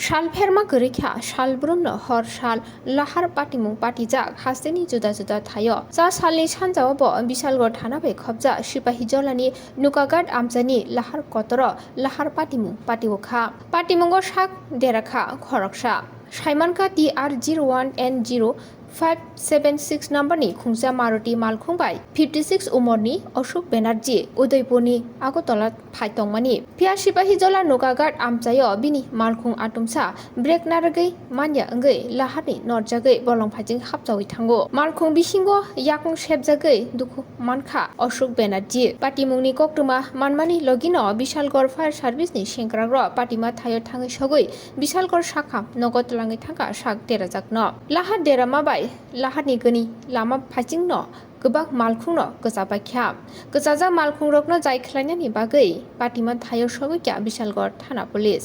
सालफेरमा गोरैख्या सालब्रुमनो हर साल लाहार पाटिमुं पाटिजाक हास्तेनि जुदा जुदा थायो जा सालनि सानजावाबो बिशालगड़ थानाबै खबजा सिपाही जलानि नुकागाट आमजानि लाहार कतर लाहार पाटिमुं पाटिवखा पाटिमुंगो साक देराखा खरकसा साइमानका TR01N0576 नम्बरनि खुंजा मारुति मालखुंबाय 56 उमरनि अशोक बेनार्जी उदयपुरनि आगरतला फाइतंमानि फिया सिपाही जला नुकागाट आमजायो बिनि मालखुं आटुमसा ब्रेक नारगै मान्या अंगै लाहारनि नरजागै बलंफाइजिं हाबजावै थांगो मालखुं बिसिंगो याकुं सेबजागै दुखु मानखा अशोक बेनार्जी पाटिमुंनि कक्टुमा मानमानि लगिनो बिशालगड़ फायर सार्भिसनि सेंग्राग्र पाटिमा थायो थाङै सगै बिशालगड़ शाखा नगद लाङै थांगा साक देराजाकनो लाहार देरामाबाय लाहारनि गनि लामा फाइजिंनो गोबां मालखुंनो गोजाबायख्या गोजाजा मालखुंरकनो जायख्लायनायनि बागै पाटिमा थायो सगैख्या बिशालगड़ थाना पुलिस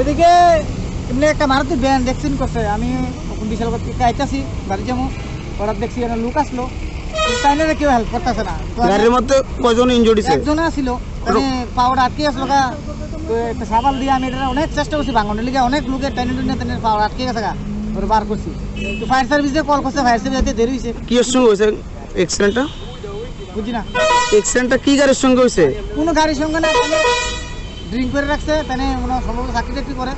এদিকে এমনি একটা মারুতি ভ্যান দেখছেন করছে আমি বিশালগড় থেকে আইতাছি বাড়ি যাবো হঠাৎ দেখছি এখানে লোক আসলো তাইলে কেউ হেল্প করতেছে না গাড়ির মধ্যে কয়জন ইনজুরি হইছে একজন আসছিল মানে পাওয়ার আটকে আসলো গা তো একটা সাবাল দিয়ে আমি এটা অনেক চেষ্টা করছি ভাঙনের লিগে অনেক লোকের টাইনে পাওয়ার আটকে গেছে গা ওরা বার করছি তো ফায়ার সার্ভিসে কল করছে ফায়ার সার্ভিস যেতে দেরি হয়েছে কি এর সঙ্গে হয়েছে অ্যাক্সিডেন্টটা বুঝি না অ্যাক্সিডেন্টটা কি গাড়ির সঙ্গে হয়েছে কোনো গাড়ির সঙ্গে না ড্রিঙ্ক করে রাখছে তাই মনে সম্ভবত চাকরি টাকরি করে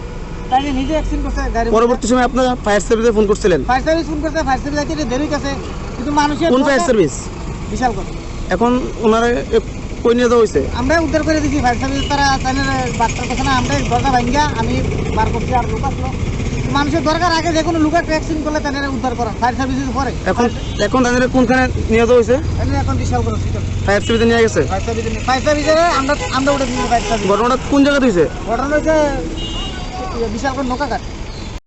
তাই নিজে অ্যাক্সিডেন্ট করছে গাড়ি পরবর্তী সময় আপনারা ফায়ার সার্ভিসে ফোন করছিলেন ফায়ার সার্ভিস ফোন করছে ফায়ার সার্ভিস যাইতে দেরি গেছে কিন্তু মানুষের কোন ফায়ার সার্ভিস বিশাল করে এখন ওনারা কই নিয়ে যাওয়া হয়েছে আমরা উদ্ধার করে দিয়েছি ফায়ার সার্ভিস তারা তাদের বার্তার কথা না আমরা দরজা ভাঙ্গা আমি বার করছি আর লোক আসলো মানুষের দরকার আগে যে কোনো লোকের ট্যাক্সিং করলে তাদের উদ্ধার করা ফায়ার সার্ভিসের পরে এখন তাদের কোনখানে নিয়ে যাওয়া হয়েছে এখন বিশাল করে ফায়ার সার্ভিসে নিয়ে গেছে ফায়ার সার্ভিসে আমরা উঠে দিয়েছি ফায়ার সার্ভিস ঘটনাটা কোন জায়গাতে হয়েছে ঘটনা হয়েছে বিশাল করে নৌকাঘাট